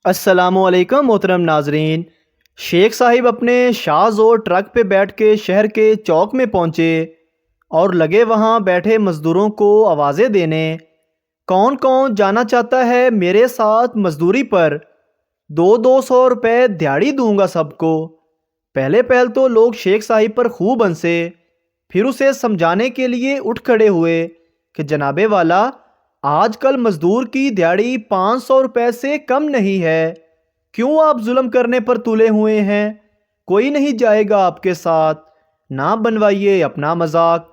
السلام علیکم محترم ناظرین۔ شیخ صاحب اپنے شاز اور ٹرک پہ بیٹھ کے شہر کے چوک میں پہنچے اور لگے وہاں بیٹھے مزدوروں کو آوازیں دینے، کون کون جانا چاہتا ہے میرے ساتھ مزدوری پر؟ 200 روپے دیہڑی دوں گا سب کو۔ پہلے تو لوگ شیخ صاحب پر خوب ہنسے، پھر اسے سمجھانے کے لیے اٹھ کھڑے ہوئے کہ جناب والا، آج کل مزدور کی دیہڑی 500 روپے سے کم نہیں ہے، کیوں آپ ظلم کرنے پر تلے ہوئے ہیں؟ کوئی نہیں جائے گا آپ کے ساتھ، نہ بنوائیے اپنا مذاق۔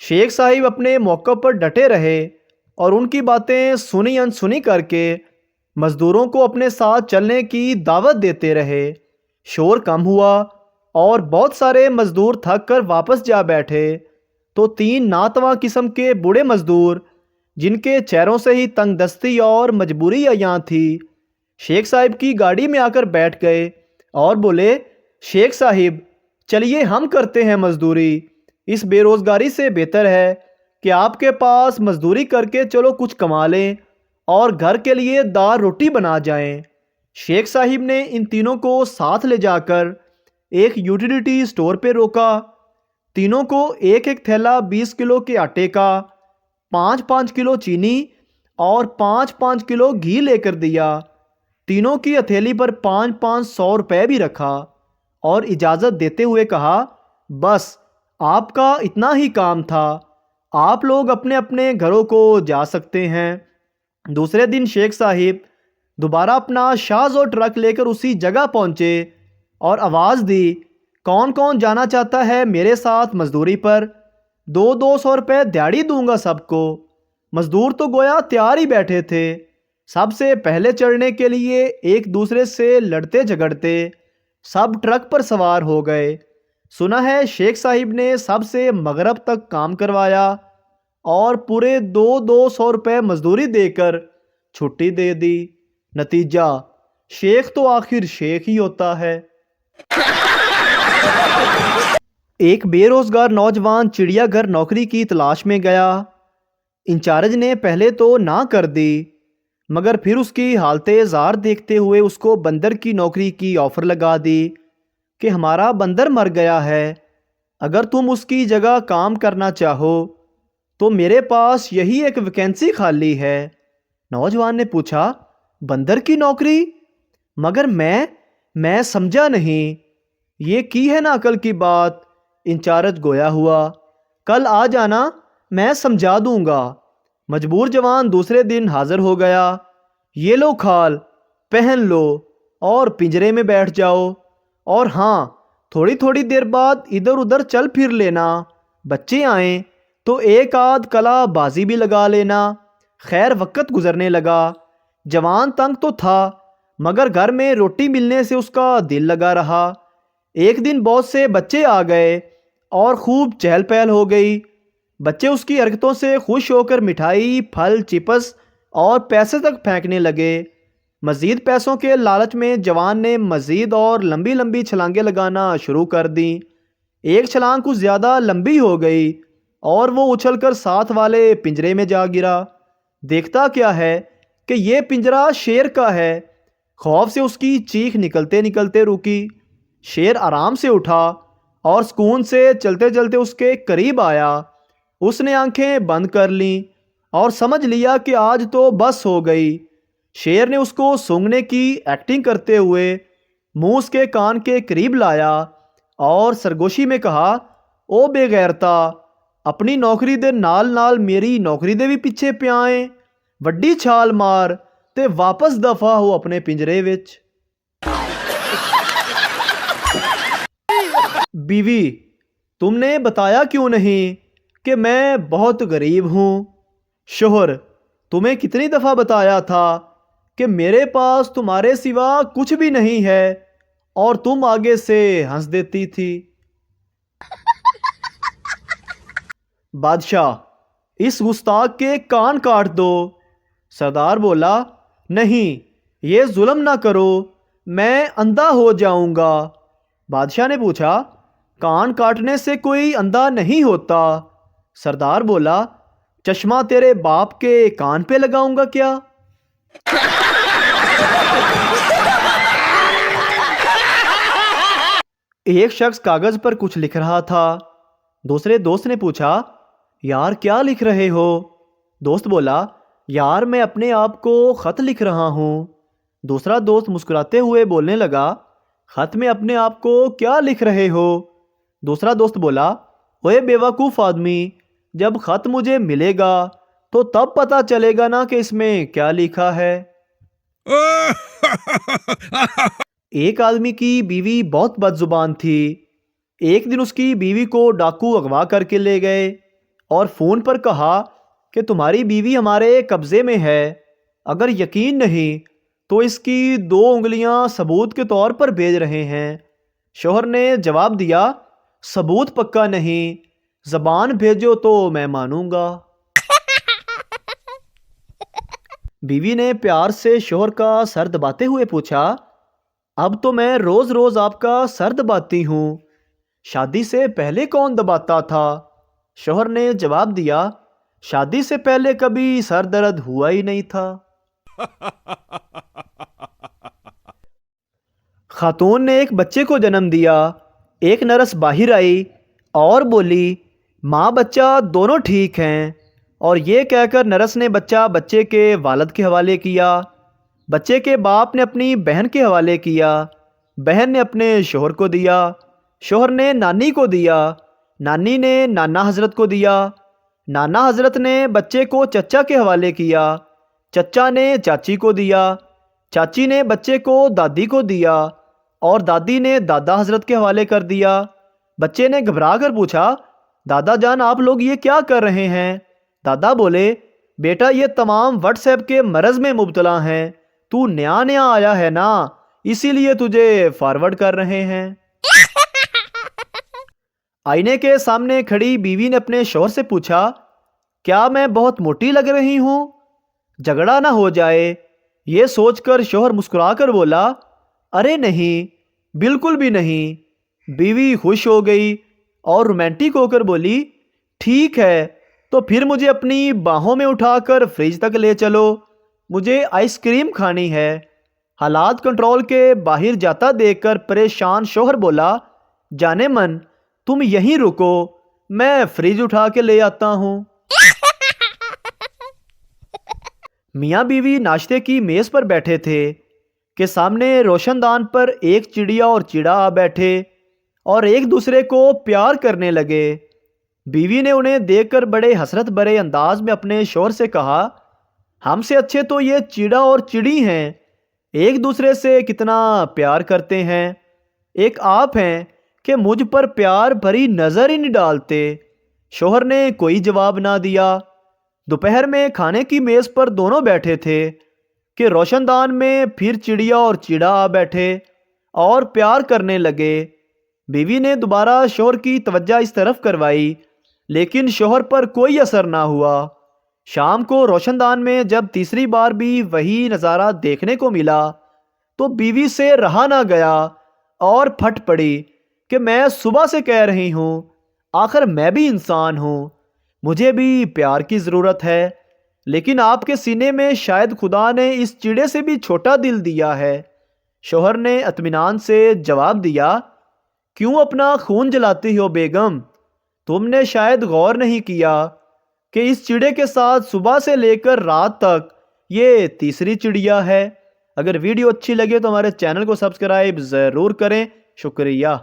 شیخ صاحب اپنے موقع پر ڈٹے رہے اور ان کی باتیں سنی انسنی کر کے مزدوروں کو اپنے ساتھ چلنے کی دعوت دیتے رہے۔ شور کم ہوا اور بہت سارے مزدور تھک کر واپس جا بیٹھے تو 3 ناتواں قسم کے بوڑھے مزدور، جن کے چہروں سے ہی تنگ دستی اور مجبوری عیاں تھی، شیخ صاحب کی گاڑی میں آ کر بیٹھ گئے اور بولے، شیخ صاحب چلیے ہم کرتے ہیں مزدوری، اس بے روزگاری سے بہتر ہے کہ آپ کے پاس مزدوری کر کے چلو کچھ کما لیں اور گھر کے لیے دال روٹی بنا جائیں۔ شیخ صاحب نے ان تینوں کو ساتھ لے جا کر ایک یوٹیلیٹی سٹور پہ روکا، تینوں کو ایک ایک تھیلا 20 کلو کے آٹے کا، 5 کلو چینی اور 5 کلو گھی لے کر دیا۔ تینوں کی ہتھیلی پر 500 روپے بھی رکھا اور اجازت دیتے ہوئے کہا، بس آپ کا اتنا ہی کام تھا، آپ لوگ اپنے اپنے گھروں کو جا سکتے ہیں۔ دوسرے دن شیخ صاحب دوبارہ اپنا شاز اور ٹرک لے کر اسی جگہ پہنچے اور آواز دی، کون کون جانا چاہتا ہے میرے ساتھ مزدوری پر؟ 200 روپے دیہڑی دوں گا سب کو۔ مزدور تو گویا تیار ہی بیٹھے تھے، سب سے پہلے چڑھنے کے لیے ایک دوسرے سے لڑتے جھگڑتے سب ٹرک پر سوار ہو گئے۔ سنا ہے شیخ صاحب نے سب سے مغرب تک کام کروایا اور پورے 200 روپے مزدوری دے کر چھٹی دے دی۔ نتیجہ، شیخ تو آخر شیخ ہی ہوتا ہے۔ ایک بے روزگار نوجوان چڑیا گھر نوکری کی تلاش میں گیا۔ انچارج نے پہلے تو نہ کر دی، مگر پھر اس کی حالت زار دیکھتے ہوئے اس کو بندر کی نوکری کی آفر لگا دی کہ ہمارا بندر مر گیا ہے، اگر تم اس کی جگہ کام کرنا چاہو تو میرے پاس یہی ایک ویکینسی خالی ہے۔ نوجوان نے پوچھا، بندر کی نوکری؟ مگر میں سمجھا نہیں، یہ کی ہے نا عقل کی بات؟ انچارج گویا ہوا، کل آ جانا، میں سمجھا دوں گا۔ مجبور جوان دوسرے دن حاضر ہو گیا، یہ لو کھال، پہن لو اور پنجرے میں بیٹھ جاؤ، اور ہاں تھوڑی تھوڑی دیر بعد ادھر ادھر چل پھر لینا، بچے آئیں تو ایک آدھ کلا بازی بھی لگا لینا۔ خیر وقت گزرنے لگا، جوان تنگ تو تھا مگر گھر میں روٹی ملنے سے اس کا دل لگا رہا۔ ایک دن بہت سے بچے آ گئے اور خوب چہل پہل ہو گئی۔ بچے اس کی حرکتوں سے خوش ہو کر مٹھائی، پھل، چپس اور پیسے تک پھینکنے لگے۔ مزید پیسوں کے لالچ میں جوان نے مزید اور لمبی لمبی چھلانگیں لگانا شروع کر دیں۔ ایک چھلانگ کچھ زیادہ لمبی ہو گئی اور وہ اچھل کر ساتھ والے پنجرے میں جا گرا۔ دیکھتا کیا ہے کہ یہ پنجرہ شیر کا ہے۔ خوف سے اس کی چیخ نکلتے نکلتے رکی۔ شیر آرام سے اٹھا اور سکون سے چلتے چلتے اس کے قریب آیا۔ اس نے آنکھیں بند کر لیں اور سمجھ لیا کہ آج تو بس ہو گئی۔ شیر نے اس کو سونگھنے کی ایکٹنگ کرتے ہوئے منہ اس کے کان کے قریب لایا اور سرگوشی میں کہا، او بے غیرتا، اپنی نوکری دے نال نال میری نوکری دے بھی پیچھے پیائیں، وڈی چھال مار تے واپس دفع ہو اپنے پنجرے وچ۔ بیوی، تم نے بتایا کیوں نہیں کہ میں بہت غریب ہوں؟ شوہر، تمہیں کتنی دفعہ بتایا تھا کہ میرے پاس تمہارے سوا کچھ بھی نہیں ہے، اور تم آگے سے ہنس دیتی تھی۔ بادشاہ، اس گستاخ کے کان کاٹ دو۔ سردار بولا، نہیں، یہ ظلم نہ کرو، میں اندھا ہو جاؤں گا۔ بادشاہ نے پوچھا، کان کاٹنے سے کوئی اندھا نہیں ہوتا؟ سردار بولا، چشمہ تیرے باپ کے کان پہ لگاؤں گا کیا؟ ایک شخص کاغذ پر کچھ لکھ رہا تھا۔ دوسرے دوست نے پوچھا، یار کیا لکھ رہے ہو؟ دوست بولا، یار میں اپنے آپ کو خط لکھ رہا ہوں۔ دوسرا دوست مسکراتے ہوئے بولنے لگا، خط میں اپنے آپ کو کیا لکھ رہے ہو؟ دوسرا دوست بولا، اوے بیوقوف آدمی، جب خط مجھے ملے گا تو تب پتہ چلے گا نا کہ اس میں کیا لکھا ہے۔ ایک آدمی کی بیوی بہت بد زبان تھی۔ ایک دن اس کی بیوی کو ڈاکو اغوا کر کے لے گئے اور فون پر کہا کہ تمہاری بیوی ہمارے قبضے میں ہے، اگر یقین نہیں تو اس کی 2 انگلیاں ثبوت کے طور پر بھیج رہے ہیں۔ شوہر نے جواب دیا، ثبوت پکا نہیں، زبان بھیجو تو میں مانوں گا۔ بیوی نے پیار سے شوہر کا سر دباتے ہوئے پوچھا، اب تو میں روز روز آپ کا سر دباتی ہوں، شادی سے پہلے کون دباتا تھا؟ شوہر نے جواب دیا، شادی سے پہلے کبھی سر درد ہوا ہی نہیں تھا۔ خاتون نے ایک بچے کو جنم دیا۔ ایک نرس باہر آئی اور بولی، ماں بچہ دونوں ٹھیک ہیں، اور یہ کہہ کر نرس نے بچے کے والد کے حوالے کیا۔ بچے کے باپ نے اپنی بہن کے حوالے کیا، بہن نے اپنے شوہر کو دیا، شوہر نے نانی کو دیا، نانی نے نانا حضرت کو دیا، نانا حضرت نے بچے کو چچا کے حوالے کیا، چچا نے چاچی کو دیا، چاچی نے بچے کو دادی کو دیا، اور دادی نے دادا حضرت کے حوالے کر دیا۔ بچے نے گھبرا کر پوچھا، دادا جان آپ لوگ یہ کیا کر رہے ہیں؟ دادا بولے، بیٹا یہ تمام واٹس ایپ کے مرض میں مبتلا ہیں، تو نیا آیا ہے نا، اسی لیے تجھے فارورڈ کر رہے ہیں۔ آئینے کے سامنے کھڑی بیوی نے اپنے شوہر سے پوچھا، کیا میں بہت موٹی لگ رہی ہوں؟ جھگڑا نہ ہو جائے۔ یہ سوچ کر شوہر مسکرا کر بولا، ارے نہیں، بالکل بھی نہیں۔ بیوی خوش ہو گئی اور رومانٹک ہو کر بولی، ٹھیک ہے تو پھر مجھے اپنی باہوں میں اٹھا کر فریج تک لے چلو، مجھے آئس کریم کھانی ہے۔ حالات کنٹرول کے باہر جاتا دیکھ کر پریشان شوہر بولا، جانے من تم یہیں رکو، میں فریج اٹھا کے لے آتا ہوں۔ میاں بیوی ناشتے کی میز پر بیٹھے تھے کہ سامنے روشن دان پر ایک چڑیا اور چیڑا آ بیٹھے اور ایک دوسرے کو پیار کرنے لگے۔ بیوی نے انہیں دیکھ کر بڑے حسرت بھرے انداز میں اپنے شوہر سے کہا، ہم سے اچھے تو یہ چیڑا اور چڑی ہیں، ایک دوسرے سے کتنا پیار کرتے ہیں، ایک آپ ہیں کہ مجھ پر پیار بھری نظر ہی نہیں ڈالتے۔ شوہر نے کوئی جواب نہ دیا۔ دوپہر میں کھانے کی میز پر دونوں بیٹھے تھے کہ روشن دان میں پھر چڑیا اور چیڑا آ بیٹھے اور پیار کرنے لگے۔ بیوی نے دوبارہ شوہر کی توجہ اس طرف کروائی، لیکن شوہر پر کوئی اثر نہ ہوا۔ شام کو روشن دان میں جب تیسری بار بھی وہی نظارہ دیکھنے کو ملا تو بیوی سے رہا نہ گیا اور پھٹ پڑی کہ میں صبح سے کہہ رہی ہوں، آخر میں بھی انسان ہوں، مجھے بھی پیار کی ضرورت ہے، لیکن آپ کے سینے میں شاید خدا نے اس چیڑے سے بھی چھوٹا دل دیا ہے۔ شوہر نے اطمینان سے جواب دیا، کیوں اپنا خون جلاتی ہو بیگم؟ تم نے شاید غور نہیں کیا کہ اس چڑے کے ساتھ صبح سے لے کر رات تک یہ تیسری چڑیا ہے۔ اگر ویڈیو اچھی لگے تو ہمارے چینل کو سبسکرائب ضرور کریں۔ شکریہ۔